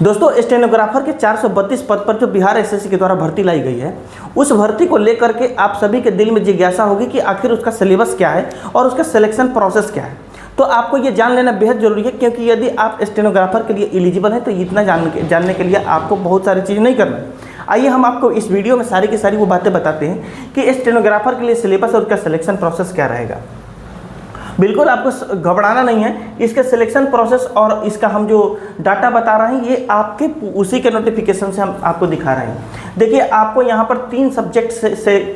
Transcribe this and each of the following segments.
दोस्तों, स्टेनोग्राफर के 432 पद पर जो बिहार एसएससी के द्वारा भर्ती लाई गई है, उस भर्ती को लेकर के आप सभी के दिल में जिज्ञासा होगी कि आखिर उसका सिलेबस क्या है और उसका सिलेक्शन प्रोसेस क्या है। तो आपको ये जान लेना बेहद जरूरी है, क्योंकि यदि आप स्टेनोग्राफर के लिए एलिजिबल हैं तो इतना जानने के लिए आपको बहुत सारी चीज़ नहीं करना है। आइए हम आपको इस वीडियो में सारी की सारी वो बातें बताते हैं कि स्टेनोग्राफर के लिए सिलेबस और उसका सिलेक्शन प्रोसेस क्या रहेगा। बिल्कुल आपको घबराना नहीं है। इसके सिलेक्शन प्रोसेस और इसका हम जो डाटा बता रहे हैं ये आपके उसी के नोटिफिकेशन से हम आपको दिखा रहे हैं। देखिए, आपको यहाँ पर 3 सब्जेक्ट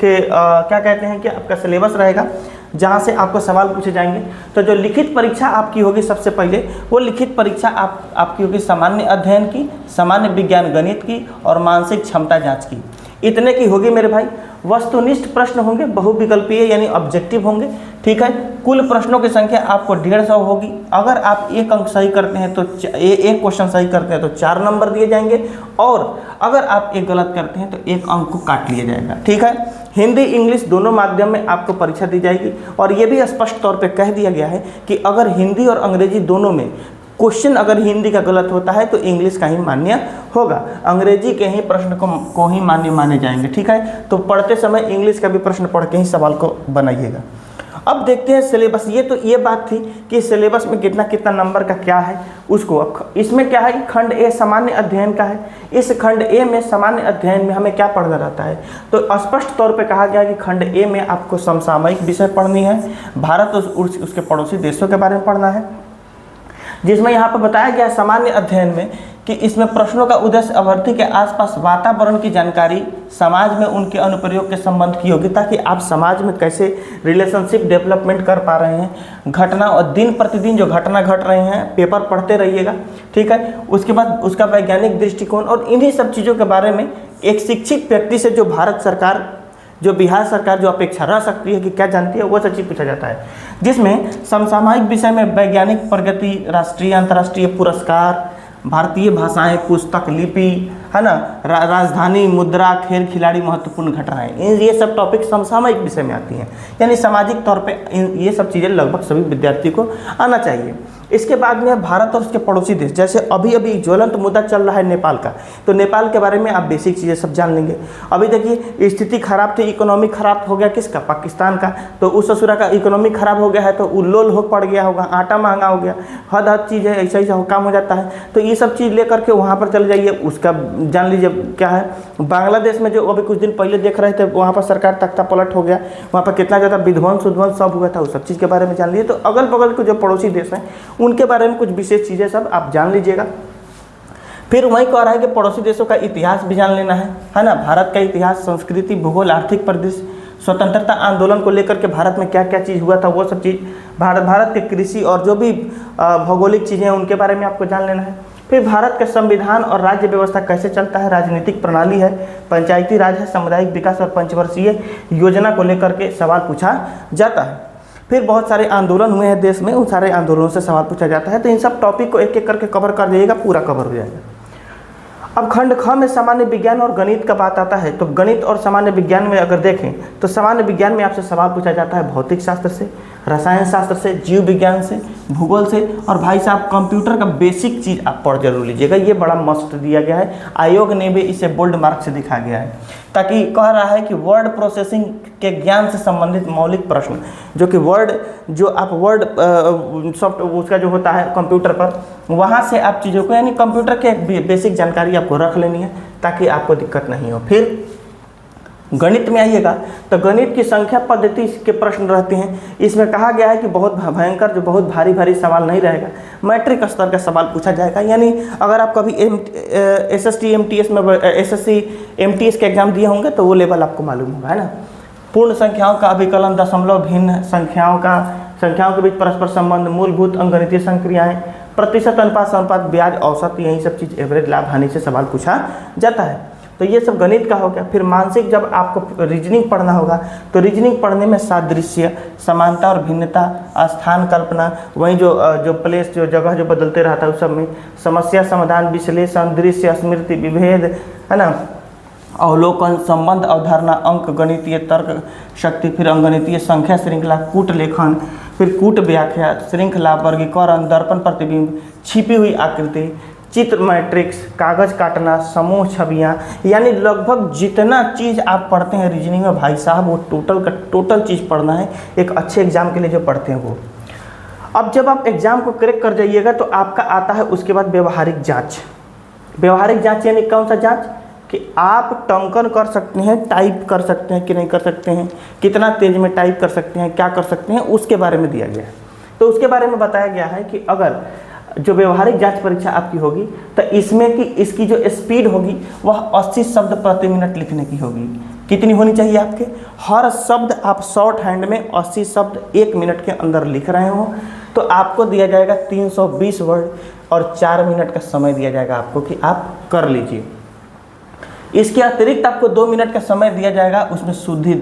क्या कहते हैं कि आपका सिलेबस रहेगा, जहाँ से आपको सवाल पूछे जाएंगे। तो जो लिखित परीक्षा आपकी होगी, सबसे पहले वो लिखित परीक्षा आपकी होगी सामान्य अध्ययन की, सामान्य विज्ञान गणित की और मानसिक क्षमता जाँच की। इतने की होगी मेरे भाई। वस्तुनिष्ठ प्रश्न होंगे, बहुविकल्पीय यानी ऑब्जेक्टिव होंगे। ठीक है, कुल प्रश्नों की संख्या आपको 150 होगी। अगर आप 1 अंक सही करते हैं तो एक क्वेश्चन सही करते हैं तो 4 नंबर दिए जाएंगे, और अगर आप 1 गलत करते हैं तो 1 अंक को काट लिया जाएगा। ठीक है, हिंदी इंग्लिश दोनों माध्यम में आपको परीक्षा दी जाएगी। और ये भी स्पष्ट तौर पे कह दिया गया है कि अगर हिंदी और अंग्रेजी दोनों में क्वेश्चन अगर हिंदी का गलत होता है तो इंग्लिश का ही मान्य होगा, अंग्रेजी के ही प्रश्न को ही मान्य माने जाएंगे। ठीक है, तो पढ़ते समय इंग्लिश का भी प्रश्न पढ़ के ही सवाल को बनाइएगा। अब देखते हैं सिलेबस। ये बात थी कि सिलेबस में कितना कितना नंबर का क्या है उसको। इसमें क्या है कि खंड ए सामान्य अध्ययन का है। इस खंड ए में सामान्य अध्ययन में हमें क्या पढ़ना रहता है, तो स्पष्ट तौर पे कहा गया कि खंड ए में आपको समसामयिक विषय पढ़नी है, भारत और उसके पड़ोसी देशों के बारे में पढ़ना है, जिसमें यहाँ पर बताया गया सामान्य अध्ययन में कि इसमें प्रश्नों का उद्देश्य अभ्यर्थी के आसपास वातावरण की जानकारी, समाज में उनके अनुप्रयोग के संबंध की होगी, ताकि आप समाज में कैसे रिलेशनशिप डेवलपमेंट कर पा रहे हैं, घटना और दिन प्रतिदिन जो घटना घट रहे हैं पेपर पढ़ते रहिएगा। ठीक है, उसके बाद उसका वैज्ञानिक दृष्टिकोण और इन्हीं सब चीज़ों के बारे में एक शिक्षित व्यक्ति से जो भारत सरकार, जो बिहार सरकार जो अपेक्षा रह सकती है कि क्या जानती है, वो सब चीज़ पूछा जाता है। जिसमें समसामयिक विषय में वैज्ञानिक प्रगति, राष्ट्रीय अंतर्राष्ट्रीय पुरस्कार, भारतीय भाषाएं, पुस्तक, लिपि, है ना, राजधानी, मुद्रा, खेल खिलाड़ी, महत्वपूर्ण घटनाएं, ये सब टॉपिक समसामयिक विषय में आती हैं। यानी सामाजिक तौर पे ये सब चीज़ें लगभग सभी विद्यार्थी को आना चाहिए। इसके बाद में भारत और उसके पड़ोसी देश, जैसे अभी अभी ज्वलंत मुद्दा चल रहा है नेपाल का, तो नेपाल के बारे में आप बेसिक चीज़ें सब जान लेंगे। अभी देखिए, स्थिति खराब थी, इकोनॉमी खराब हो गया किसका, पाकिस्तान का, तो उस ससुरा का इकोनॉमी खराब हो गया है तो उल्लोल हो पड़ गया होगा, आटा महंगा हो गया, हद चीज़ है, ऐसा ऐसा काम हो जाता है। तो ये सब चीज़ लेकर के वहाँ पर चले जाइए, उसका जान लीजिए क्या है। बांग्लादेश में जो अभी कुछ दिन पहले देख रहे थे, वहाँ पर सरकार तख्ता पलट हो गया, वहाँ पर कितना ज़्यादा विध्वंस उध्वंस सब हुआ था, उस सब चीज़ के बारे में जान लीजिए। तो अगल बगल के जो पड़ोसी देश हैं उनके बारे में कुछ विशेष चीज़ें सब आप जान लीजिएगा। फिर वही कह रहा है कि पड़ोसी देशों का इतिहास भी जान लेना है ना, भारत का इतिहास, संस्कृति, भूगोल, आर्थिक परिदृश्य, स्वतंत्रता आंदोलन को लेकर के भारत में क्या क्या चीज़ हुआ था, वो सब चीज़, भारत के कृषि और जो भी भौगोलिक चीज़ें हैं उनके बारे में आपको जान लेना है। फिर भारत का संविधान और राज्य व्यवस्था कैसे चलता है, राजनीतिक प्रणाली है, पंचायती राज है, सामुदायिक विकास और पंचवर्षीय योजना को लेकर के सवाल पूछा जाता है। फिर बहुत सारे आंदोलन हुए हैं देश में, उन सारे आंदोलनों से सवाल पूछा जाता है। तो इन सब टॉपिक को एक एक करके कवर कर जाइएगा, पूरा कवर हो जाएगा। अब खंड ख में सामान्य विज्ञान और गणित का बात आता है, तो गणित और सामान्य विज्ञान में अगर देखें तो सामान्य विज्ञान में आपसे सवाल पूछा जाता है भौतिक शास्त्र से, रसायन शास्त्र से, जीव विज्ञान से, भूगोल से, और भाई साहब कंप्यूटर का बेसिक चीज़ आप पढ़ जरूर लीजिएगा। ये बड़ा मस्ट दिया गया है, आयोग ने भी इसे बोल्ड मार्क से दिखा गया है, ताकि कह रहा है कि वर्ड प्रोसेसिंग के ज्ञान से संबंधित मौलिक प्रश्न, जो कि जो आप वर्ड सॉफ्ट उसका जो होता है कंप्यूटर पर, वहाँ से आप चीज़ों को, यानी कंप्यूटर के बेसिक जानकारी आपको रख लेनी है ताकि आपको दिक्कत नहीं हो। फिर गणित में आइएगा तो गणित की संख्या पद्धति के प्रश्न रहते हैं। इसमें कहा गया है कि बहुत भयंकर, जो बहुत भारी भारी सवाल नहीं रहेगा, मैट्रिक स्तर का सवाल पूछा जाएगा। यानी अगर आप कभी SST MTS में SSC MTS के एग्जाम दिए होंगे तो वो लेवल आपको मालूम होगा, है ना। पूर्ण संख्याओं का अभिकलन, दशमलव भिन्न संख्याओं के बीच परस्पर संबंध, मूलभूत अंकगणितीय संक्रियाएं, प्रतिशत, अनुपात, ब्याज, औसत, यही सब चीज़, एवरेज, लाभ, हानि से सवाल पूछा जाता है। तो ये सब गणित का हो गया। फिर मानसिक, जब आपको रीजनिंग पढ़ना होगा तो रीजनिंग पढ़ने में सादृश्य, समानता और भिन्नता, स्थान कल्पना, वहीं जो प्लेस, जो जगह जो बदलते रहता है उस सब में, समस्या समाधान, विश्लेषण, दृश्य, स्मृति, विभेद, है ना, अवलोकन, संबंध, अवधारणा, अंक गणितीय तर्क शक्ति, फिर अंकगणितीय संख्या श्रृंखला, कूट लेखन, फिर कूट व्याख्या, श्रृंखला, वर्गीकरण, दर्पण प्रतिबिंब, छिपी हुई आकृति, चित्र मैट्रिक्स, कागज़ काटना, समूह छवियाँ, यानी लगभग जितना चीज़ आप पढ़ते हैं रीजनिंग में भाई साहब, वो टोटल का टोटल चीज़ पढ़ना है एक अच्छे एग्जाम के लिए जो पढ़ते हैं वो। अब जब आप एग्ज़ाम को क्रैक कर जाइएगा तो आपका आता है उसके बाद व्यवहारिक जाँच। व्यवहारिक जाँच यानी कौन सा जाँच कि आप टंकन कर सकते हैं, टाइप कर सकते हैं कि नहीं कर सकते हैं, कितना तेज़ में टाइप कर सकते हैं, क्या कर सकते हैं, उसके बारे में दिया गया है। तो उसके बारे में बताया गया है कि अगर जो व्यवहारिक जांच परीक्षा आपकी होगी तो इसमें कि इसकी जो स्पीड होगी वह 80 शब्द प्रति मिनट लिखने की होगी। कितनी होनी चाहिए आपके? हर शब्द आप शॉर्ट हैंड में 80 शब्द 1 मिनट के अंदर लिख रहे हो तो आपको दिया जाएगा 320 वर्ड और 4 मिनट का समय दिया जाएगा आपको कि आप कर लीजिए। इसके अतिरिक्त आपको 2 मिनट का समय दिया जाएगा उसमें शुद्धि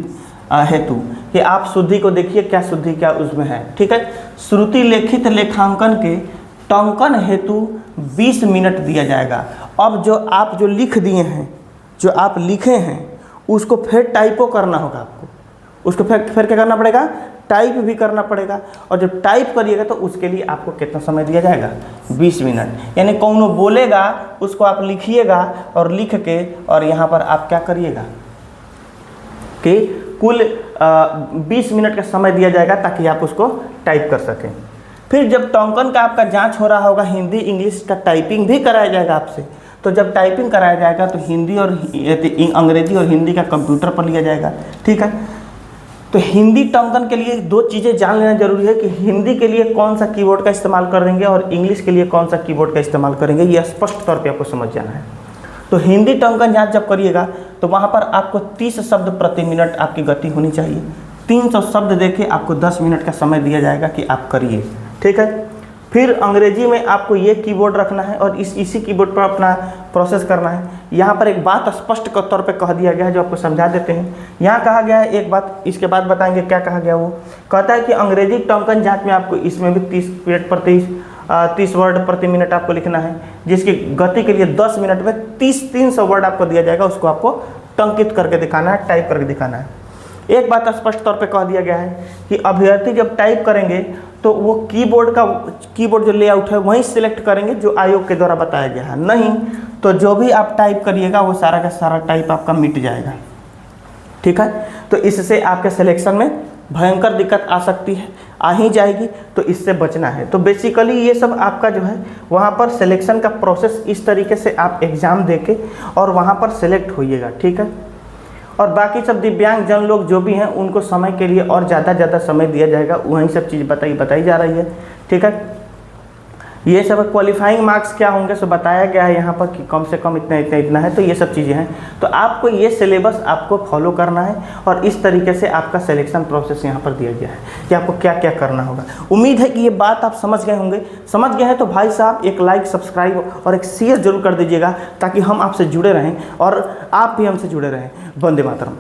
हेतु कि आप शुद्धि को देखिए, क्या शुद्धि क्या उसमें है, ठीक है। श्रुति लेखित लेखांकन के टंकन हेतु 20 मिनट दिया जाएगा। अब जो आप जो लिख दिए हैं, जो आप लिखे हैं उसको फिर टाइपो करना होगा आपको, उसको फिर क्या करना पड़ेगा? टाइप भी करना पड़ेगा। और जब टाइप करिएगा तो उसके लिए आपको कितना समय दिया जाएगा? 20 मिनट। यानी कौन बोलेगा उसको आप लिखिएगा और लिख के और यहाँ पर आप क्या करिएगा कि कुल 20 मिनट का समय दिया जाएगा ताकि आप उसको टाइप कर सकें। फिर जब टंकन का आपका जांच हो रहा होगा, हिंदी इंग्लिश का टाइपिंग भी कराया जाएगा आपसे। तो जब टाइपिंग कराया जाएगा तो हिंदी और अंग्रेजी और हिंदी का कंप्यूटर पर लिया जाएगा, ठीक है। तो हिंदी टंकन के लिए 2 चीज़ें जान लेना जरूरी है कि हिंदी के लिए कौन सा कीबोर्ड का इस्तेमाल करेंगे और इंग्लिश के लिए कौन सा कीबोर्ड का इस्तेमाल करेंगे, ये स्पष्ट तौर पे आपको समझ जाना है। तो हिंदी टंकन जांच जब करिएगा तो वहाँ पर आपको 30 शब्द प्रति मिनट आपकी गति होनी चाहिए। 300 शब्द देके आपको 10 मिनट का समय दिया जाएगा कि आप करिए, ठीक है। फिर अंग्रेजी में आपको ये कीबोर्ड रखना है और इसी कीबोर्ड पर अपना प्रोसेस करना है। यहाँ पर एक बात स्पष्ट तौर पे कह दिया गया है जो आपको समझा देते हैं। यहाँ कहा गया है एक बात, इसके बाद बताएंगे क्या कहा गया। वो कहता है कि अंग्रेजी टंकन जांच में आपको इसमें भी 30 वर्ड प्रति मिनट आपको लिखना है, जिसकी गति के लिए 10 मिनट में 300 वर्ड आपको दिया जाएगा, उसको आपको टंकित करके दिखाना है, टाइप करके दिखाना है। एक बात स्पष्ट तौर पे कह दिया गया है कि अभ्यर्थी जब टाइप करेंगे तो वो कीबोर्ड जो लेआउट है वहीं सिलेक्ट करेंगे जो आयोग के द्वारा बताया गया है, नहीं तो जो भी आप टाइप करिएगा वो सारा का सारा टाइप आपका मिट जाएगा, ठीक है। तो इससे आपके सिलेक्शन में भयंकर दिक्कत आ सकती है, आ ही जाएगी, तो इससे बचना है। तो बेसिकली ये सब आपका जो है वहाँ पर सिलेक्शन का प्रोसेस इस तरीके से आप एग्ज़ाम देके और वहाँ पर सिलेक्ट होइएगा, ठीक है। और बाकी सब दिव्यांग जन लोग जो भी हैं उनको समय के लिए और ज़्यादा समय दिया जाएगा, वही सब चीज़ बताई जा रही है, ठीक है। ये सब क्वालिफाइंग मार्क्स क्या होंगे सो बताया गया है यहाँ पर कि कम से कम इतना है। तो ये सब चीज़ें हैं, तो आपको ये सिलेबस आपको फॉलो करना है और इस तरीके से आपका सिलेक्शन प्रोसेस यहाँ पर दिया गया है कि आपको क्या क्या करना होगा। उम्मीद है कि ये बात आप समझ गए होंगे। समझ गए हैं तो भाई साहब एक लाइक, सब्सक्राइब और एक शेयर जरूर कर दीजिएगा ताकि हम आपसे जुड़े रहें और आप भी हमसे जुड़े रहें। वंदे मातरम।